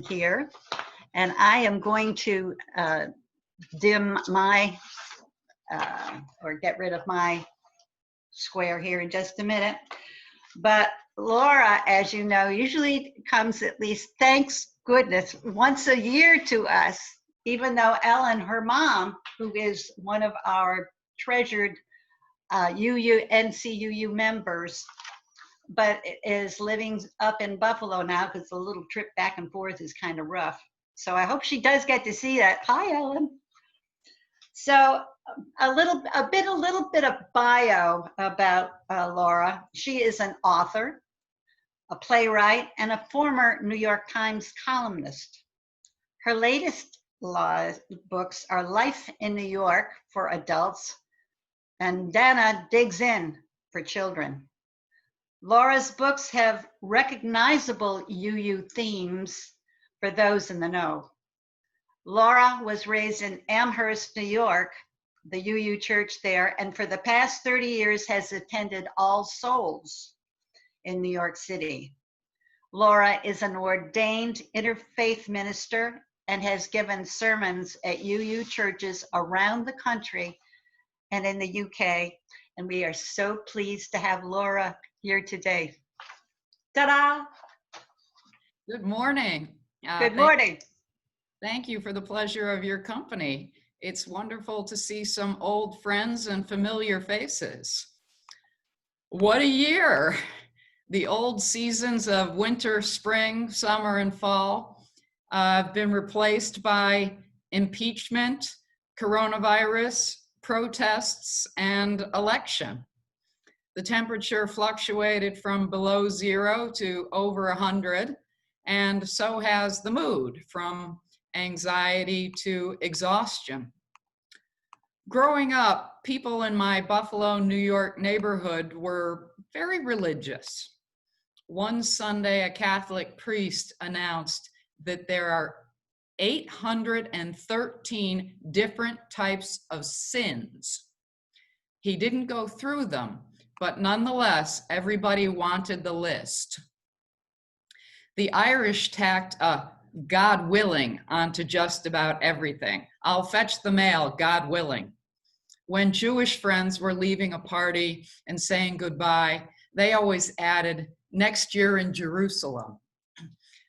here, and I am going to dim my or get rid of my square here in just a minute. But Laura, as you know, usually comes at least, thanks goodness, once a year to us, even though Ellen, her mom, who is one of our treasured NCUU members, but is living up in Buffalo now because the little trip back and forth is kind of rough. So I hope she does get to see that. Hi, Ellen. So a little bit of bio about Laura. She is an author, a playwright, and a former New York Times columnist. Her latest books are Life in New York for adults and Dana Digs In for children. Laura's books have recognizable UU themes for those in the know. Laura was raised in Amherst, New York, the UU church there, and for the past 30 years has attended All Souls in New York City. Laura is an ordained interfaith minister and has given sermons at UU churches around the country and in the UK, and we are so pleased to have Laura here today. Ta-da! Good morning. Good morning. Thank you for the pleasure of your company. It's wonderful to see some old friends and familiar faces. What a year! The old seasons of winter, spring, summer, and fall have been replaced by impeachment, coronavirus, protests, and election. The temperature fluctuated from below 0 to over 100, and so has the mood, from anxiety to exhaustion. Growing up, people in my Buffalo, New York neighborhood were very religious. One Sunday, a Catholic priest announced that there are 813 different types of sins. He didn't go through them, but nonetheless, everybody wanted the list. The Irish tacked a God willing onto just about everything. I'll fetch the mail, God willing. When Jewish friends were leaving a party and saying goodbye, they always added, next year in Jerusalem.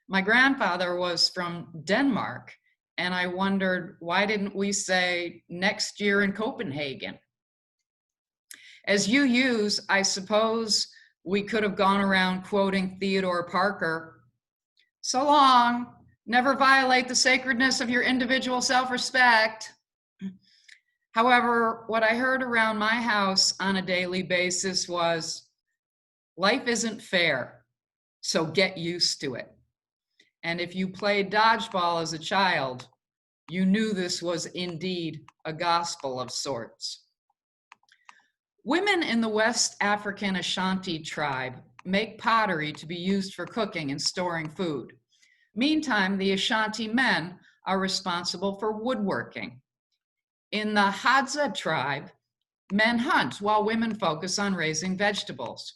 My grandfather was from Denmark, and I wondered, why didn't we say next year in Copenhagen? As UUs, I suppose we could have gone around quoting Theodore Parker, so long, never violate the sacredness of your individual self-respect. However, what I heard around my house on a daily basis was, life isn't fair, so get used to it. And if you played dodgeball as a child, you knew this was indeed a gospel of sorts. Women in the West African Ashanti tribe make pottery to be used for cooking and storing food. Meantime, the Ashanti men are responsible for woodworking. In the Hadza tribe, men hunt while women focus on raising vegetables.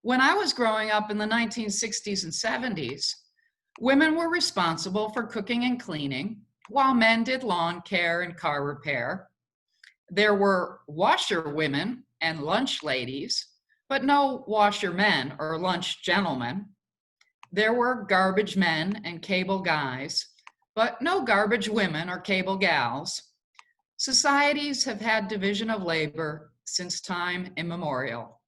When I was growing up in the 1960s and 70s, women were responsible for cooking and cleaning, while men did lawn care and car repair. There were washerwomen and lunch ladies, but no washermen or lunch gentlemen. There were garbage men and cable guys, but no garbage women or cable gals. Societies have had division of labor since time immemorial.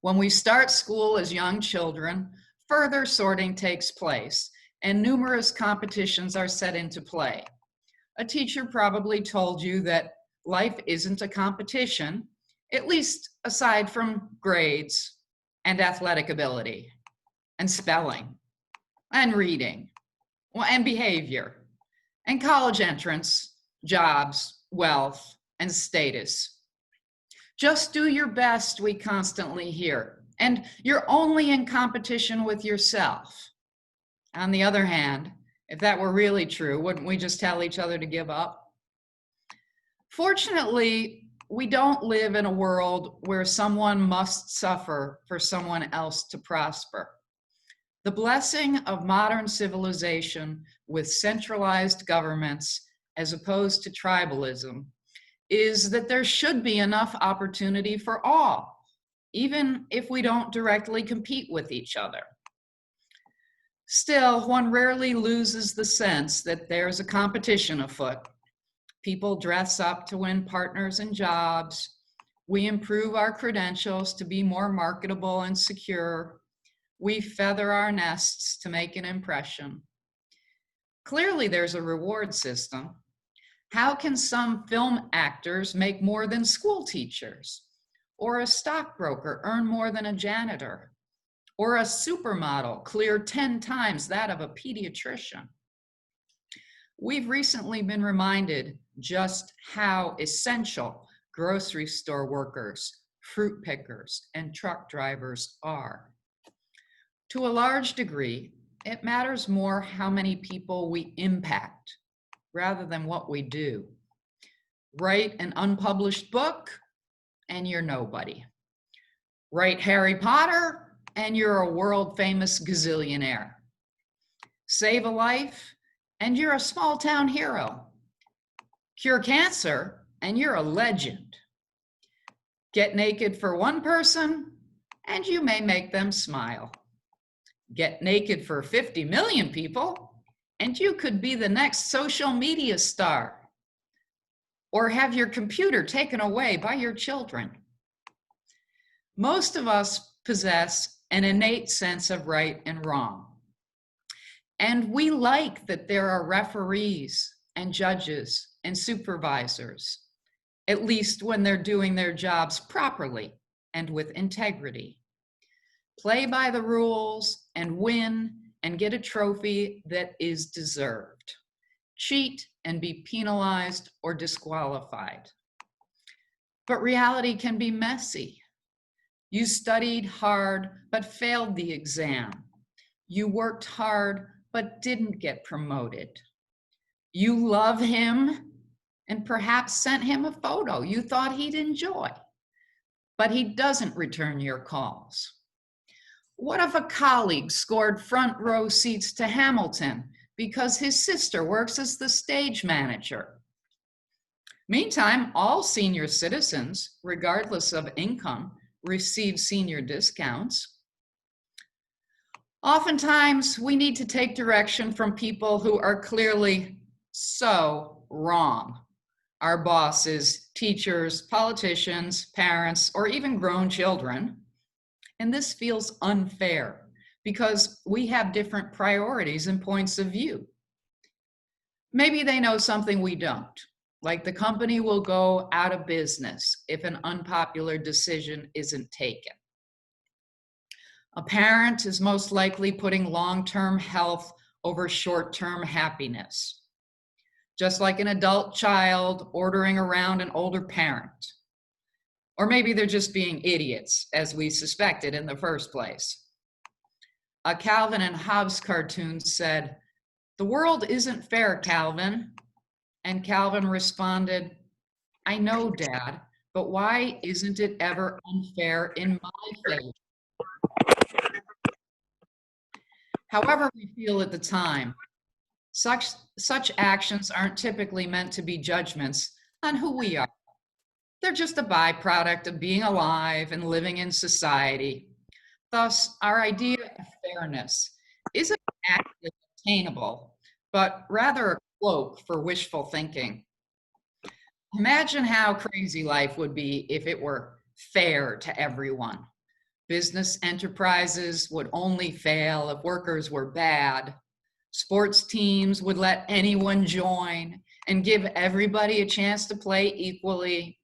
When we start school as young children, further sorting takes place, and numerous competitions are set into play. A teacher probably told you that life isn't a competition, at least aside from grades and athletic ability and spelling and reading and behavior and college entrance, jobs, wealth, and status. Just do your best, we constantly hear, and you're only in competition with yourself. On the other hand, if that were really true, wouldn't we just tell each other to give up? Fortunately, we don't live in a world where someone must suffer for someone else to prosper. The blessing of modern civilization with centralized governments as opposed to tribalism is that there should be enough opportunity for all, even if we don't directly compete with each other. Still, one rarely loses the sense that there's a competition afoot. People dress up to win partners and jobs. We improve our credentials to be more marketable and secure. We feather our nests to make an impression. Clearly, there's a reward system. How can some film actors make more than school teachers? Or a stockbroker earn more than a janitor? Or a supermodel clear 10 times that of a pediatrician? We've recently been reminded just how essential grocery store workers, fruit pickers, and truck drivers are. To a large degree, it matters more how many people we impact rather than what we do. Write an unpublished book and you're nobody. Write Harry Potter and you're a world famous gazillionaire. Save a life and you're a small town hero. Cure cancer and you're a legend. Get naked for one person and you may make them smile. Get naked for 50 million people and you could be the next social media star. Or have your computer taken away by your children. Most of us possess an innate sense of right and wrong. And we like that there are referees and judges and supervisors, at least when they're doing their jobs properly and with integrity. Play by the rules and win and get a trophy that is deserved. Cheat and be penalized or disqualified. But reality can be messy. You studied hard but failed the exam. You worked hard but didn't get promoted. You love him and perhaps sent him a photo you thought he'd enjoy, but he doesn't return your calls. What if a colleague scored front row seats to Hamilton because his sister works as the stage manager? Meantime, all senior citizens, regardless of income, receive senior discounts. Oftentimes, we need to take direction from people who are clearly so wrong. Our bosses, teachers, politicians, parents, or even grown children. And this feels unfair because we have different priorities and points of view. Maybe they know something we don't, like the company will go out of business if an unpopular decision isn't taken. A parent is most likely putting long-term health over short-term happiness, just like an adult child ordering around an older parent. Or maybe they're just being idiots, as we suspected in the first place. A Calvin and Hobbes cartoon said, "The world isn't fair, Calvin." And Calvin responded, "I know, Dad, but why isn't it ever unfair in my favor?" However we feel at the time, such actions aren't typically meant to be judgments on who we are. They're just a byproduct of being alive and living in society. Thus, our idea of fairness isn't actually attainable, but rather a cloak for wishful thinking. Imagine how crazy life would be if it were fair to everyone. Business enterprises would only fail if workers were bad. Sports teams would let anyone join and give everybody a chance to play equally.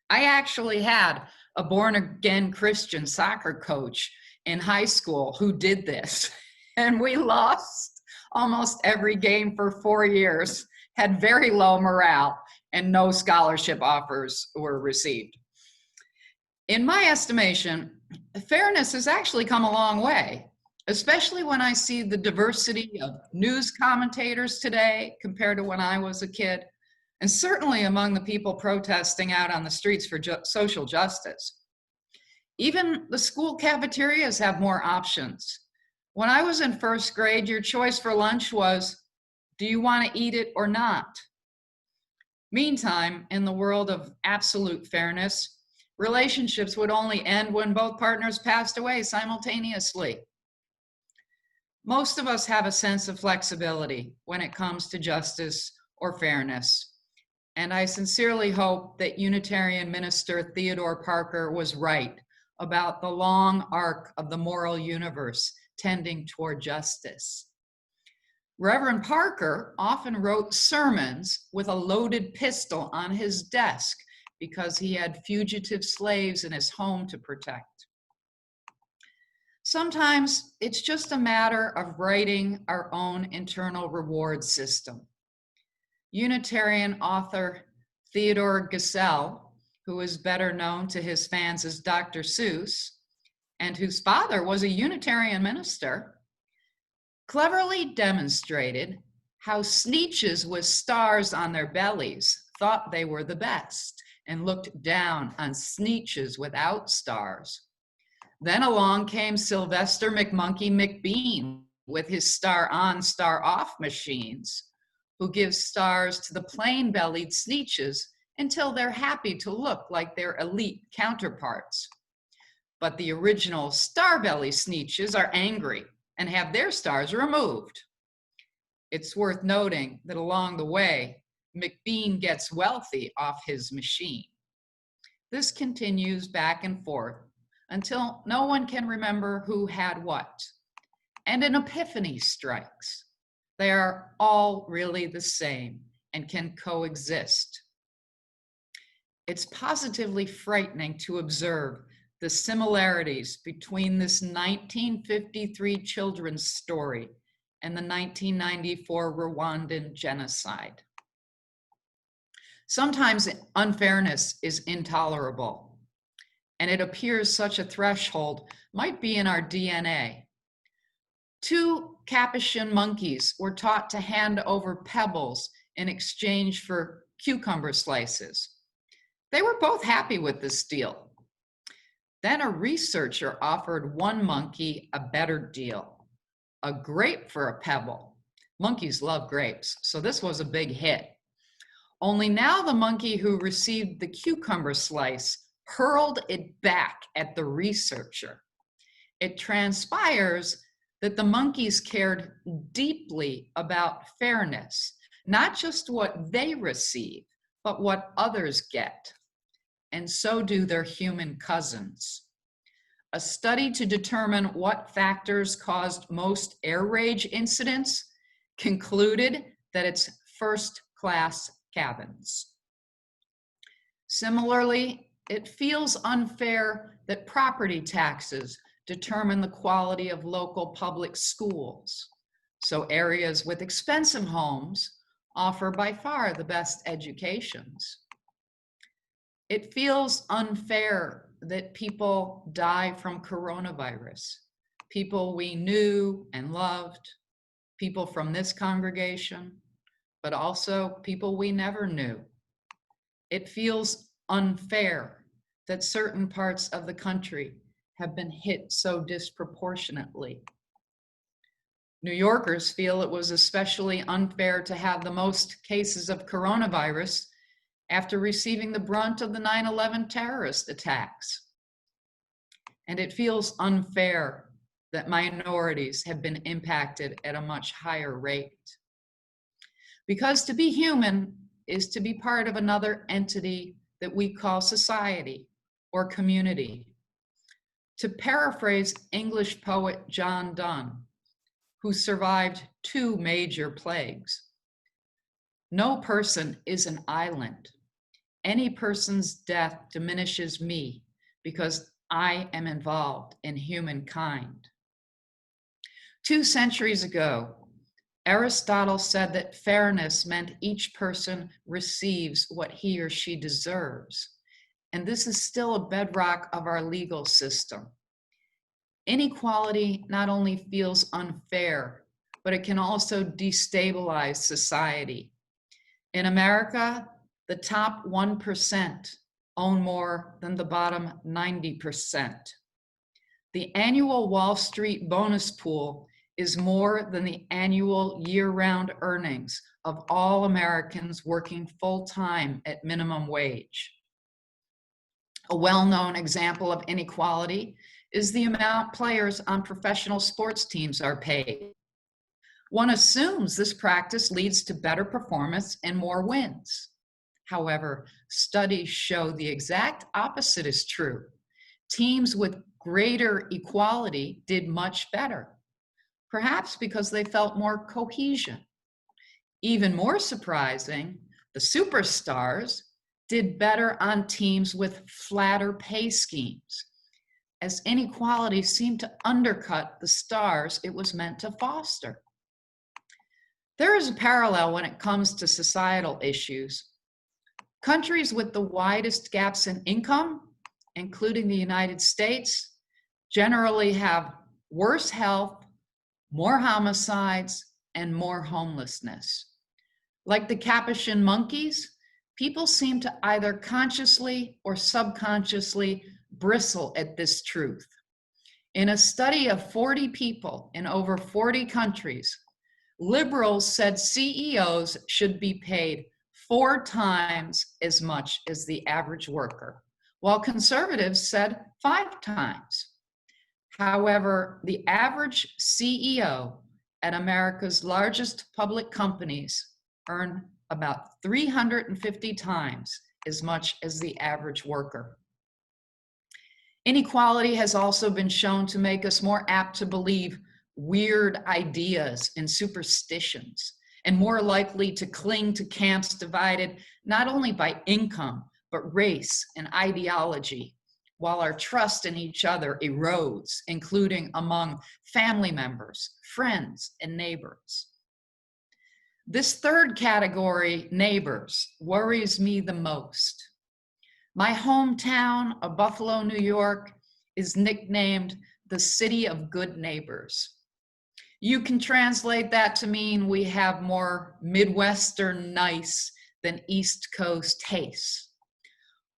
I actually had a born-again Christian soccer coach in high school who did this, and we lost almost every game for 4 years, had very low morale, and no scholarship offers were received. In my estimation, fairness has actually come a long way, especially when I see the diversity of news commentators today compared to when I was a kid. And certainly among the people protesting out on the streets for social justice. Even the school cafeterias have more options. When I was in first grade, your choice for lunch was, do you want to eat it or not? Meantime, in the world of absolute fairness, relationships would only end when both partners passed away simultaneously. Most of us have a sense of flexibility when it comes to justice or fairness. And I sincerely hope that Unitarian Minister Theodore Parker was right about the long arc of the moral universe tending toward justice. Reverend Parker often wrote sermons with a loaded pistol on his desk because he had fugitive slaves in his home to protect. Sometimes it's just a matter of writing our own internal reward system. Unitarian author Theodore Gesell, who is better known to his fans as Dr. Seuss, and whose father was a Unitarian minister, cleverly demonstrated how sneetches with stars on their bellies thought they were the best and looked down on sneetches without stars. Then along came Sylvester McMonkey McBean with his star on, star off machines, who gives stars to the plain-bellied sneetches until they're happy to look like their elite counterparts. But the original star-belly sneetches are angry and have their stars removed. It's worth noting that along the way, McBean gets wealthy off his machine. This continues back and forth until no one can remember who had what. And an epiphany strikes. They are all really the same and can coexist. It's positively frightening to observe the similarities between this 1953 children's story and the 1994 Rwandan genocide. Sometimes unfairness is intolerable, and it appears such a threshold might be in our DNA. Two Capuchin monkeys were taught to hand over pebbles in exchange for cucumber slices. They were both happy with this deal. Then a researcher offered one monkey a better deal, a grape for a pebble. Monkeys love grapes, so this was a big hit. Only now the monkey who received the cucumber slice hurled it back at the researcher. It transpires that the monkeys cared deeply about fairness, not just what they receive, but what others get. And so do their human cousins. A study to determine what factors caused most air rage incidents concluded that it's first-class cabins. Similarly, it feels unfair that property taxes determine the quality of local public schools. So areas with expensive homes offer by far the best educations. It feels unfair that people die from coronavirus. People we knew and loved, people from this congregation, but also people we never knew. It feels unfair that certain parts of the country have been hit so disproportionately. New Yorkers feel it was especially unfair to have the most cases of coronavirus after receiving the brunt of the 9/11 terrorist attacks. And it feels unfair that minorities have been impacted at a much higher rate. Because to be human is to be part of another entity that we call society or community. To paraphrase English poet John Donne, who survived 2 major plagues, no person is an island. Any person's death diminishes me because I am involved in humankind. 2 centuries ago, Aristotle said that fairness meant each person receives what he or she deserves. And this is still a bedrock of our legal system. Inequality not only feels unfair, but it can also destabilize society. In America, the top 1% own more than the bottom 90%. The annual Wall Street bonus pool is more than the annual year-round earnings of all Americans working full-time at minimum wage. A well-known example of inequality is the amount players on professional sports teams are paid. One assumes this practice leads to better performance and more wins. However, studies show the exact opposite is true. Teams with greater equality did much better, perhaps because they felt more cohesion. Even more surprising, the superstars did better on teams with flatter pay schemes, as inequality seemed to undercut the stars it was meant to foster. There is a parallel when it comes to societal issues. Countries with the widest gaps in income, including the United States, generally have worse health, more homicides, and more homelessness. Like the Capuchin monkeys, people seem to either consciously or subconsciously bristle at this truth. In a study of 40 people in over 40 countries, liberals said CEOs should be paid 4 times as much as the average worker, while conservatives said 5 times. However, the average CEO at America's largest public companies earn about 350 times as much as the average worker. Inequality has also been shown to make us more apt to believe weird ideas and superstitions, and more likely to cling to camps divided not only by income, but race and ideology, while our trust in each other erodes, including among family members, friends, and neighbors. This third category, neighbors, worries me the most. My hometown of Buffalo, New York, is nicknamed the City of Good Neighbors. You can translate that to mean we have more Midwestern nice than East Coast taste.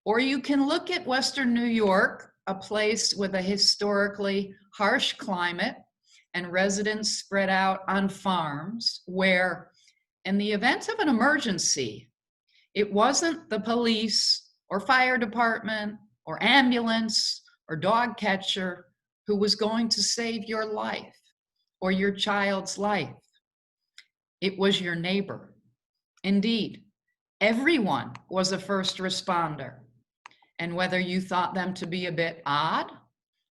Or you can look at Western New York, a place with a historically harsh climate and residents spread out on farms where, in the event of an emergency, it wasn't the police or fire department or ambulance or dog catcher who was going to save your life or your child's life. It was your neighbor. Indeed, everyone was a first responder. And whether you thought them to be a bit odd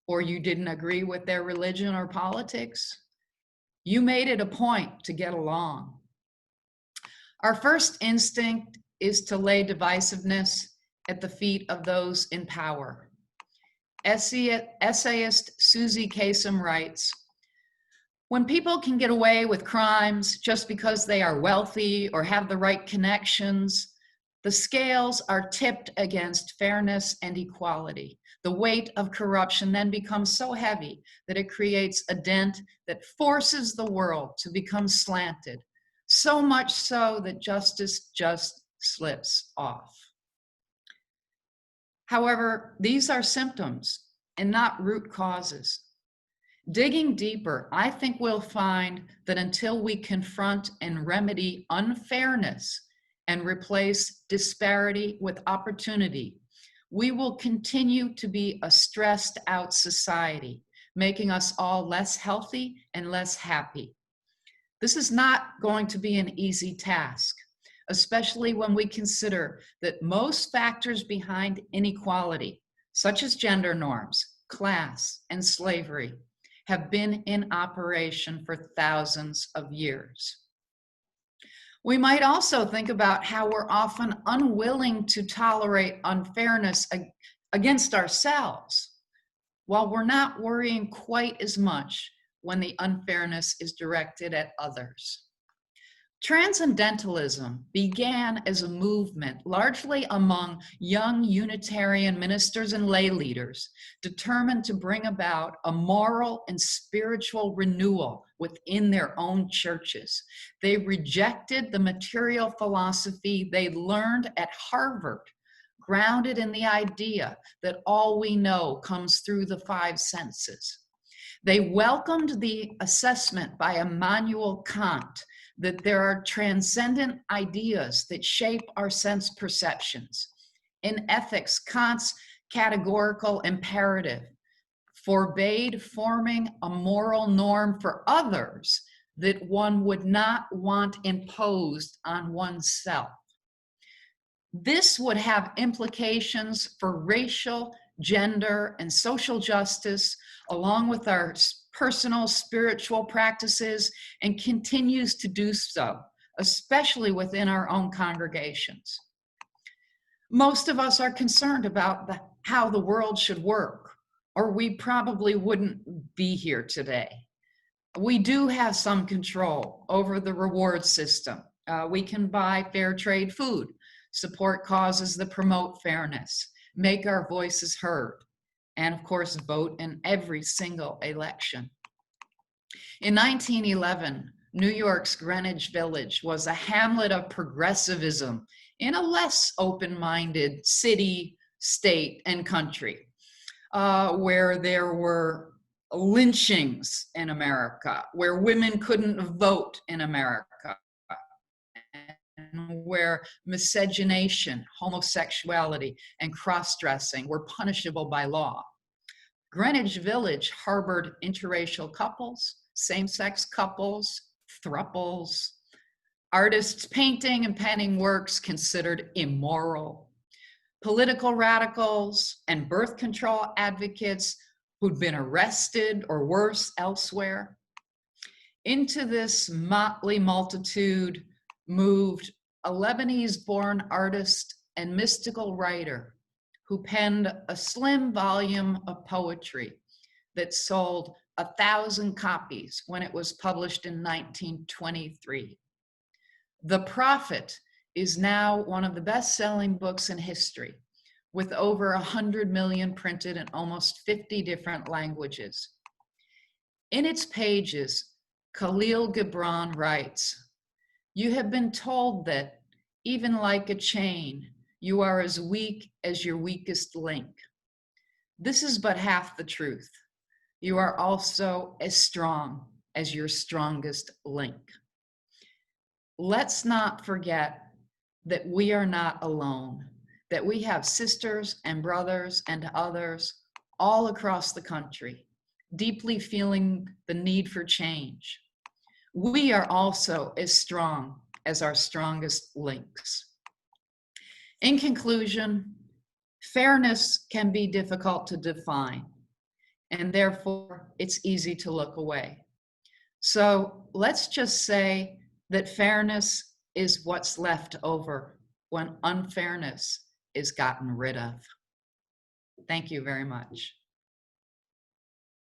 or you didn't agree with their religion or politics, you made it a point to get along. Our first instinct is to lay divisiveness at the feet of those in power. Essayist Susie Kasem writes, "When people can get away with crimes just because they are wealthy or have the right connections, the scales are tipped against fairness and equality. The weight of corruption then becomes so heavy that it creates a dent that forces the world to become slanted, so much so that justice just slips off." However, these are symptoms and not root causes. Digging deeper, I think we'll find that until we confront and remedy unfairness and replace disparity with opportunity, we will continue to be a stressed out society, making us all less healthy and less happy. This is not going to be an easy task, especially when we consider that most factors behind inequality, such as gender norms, class, and slavery, have been in operation for thousands of years. We might also think about how we're often unwilling to tolerate unfairness against ourselves, while we're not worrying quite as much when the unfairness is directed at others. Transcendentalism began as a movement largely among young Unitarian ministers and lay leaders determined to bring about a moral and spiritual renewal within their own churches. They rejected the material philosophy they learned at Harvard, grounded in the idea that all we know comes through the five senses. They welcomed the assessment by Immanuel Kant that there are transcendent ideas that shape our sense perceptions. In ethics, Kant's categorical imperative forbade forming a moral norm for others that one would not want imposed on oneself. This would have implications for racial, gender, and social justice, along with our personal spiritual practices, and continues to do so, especially within our own congregations. Most of us are concerned about how the world should work, or we probably wouldn't be here today. We do have some control over the reward system. We can buy fair trade food, support causes that promote fairness, make our voices heard, and of course, vote in every single election. In 1911, New York's Greenwich Village was a hamlet of progressivism in a less open-minded city, state, and country, where there were lynchings in America, where women couldn't vote in America, and where miscegenation, homosexuality, and cross-dressing were punishable by law. Greenwich Village harbored interracial couples, same-sex couples, thruples, artists painting and penning works considered immoral, political radicals and birth control advocates who'd been arrested or worse elsewhere. Into this motley multitude moved a Lebanese-born artist and mystical writer who penned a slim volume of poetry that sold 1,000 copies when it was published in 1923. The Prophet is now one of the best-selling books in history, with over 100 million printed in almost 50 different languages. In its pages, Khalil Gibran writes, "You have been told that, even like a chain, you are as weak as your weakest link. This is but half the truth. You are also as strong as your strongest link." Let's not forget that we are not alone, that we have sisters and brothers and others all across the country, deeply feeling the need for change. We are also as strong as our strongest links. In conclusion, fairness can be difficult to define, and therefore it's easy to look away. So let's just say that fairness is what's left over when unfairness is gotten rid of. Thank you very much.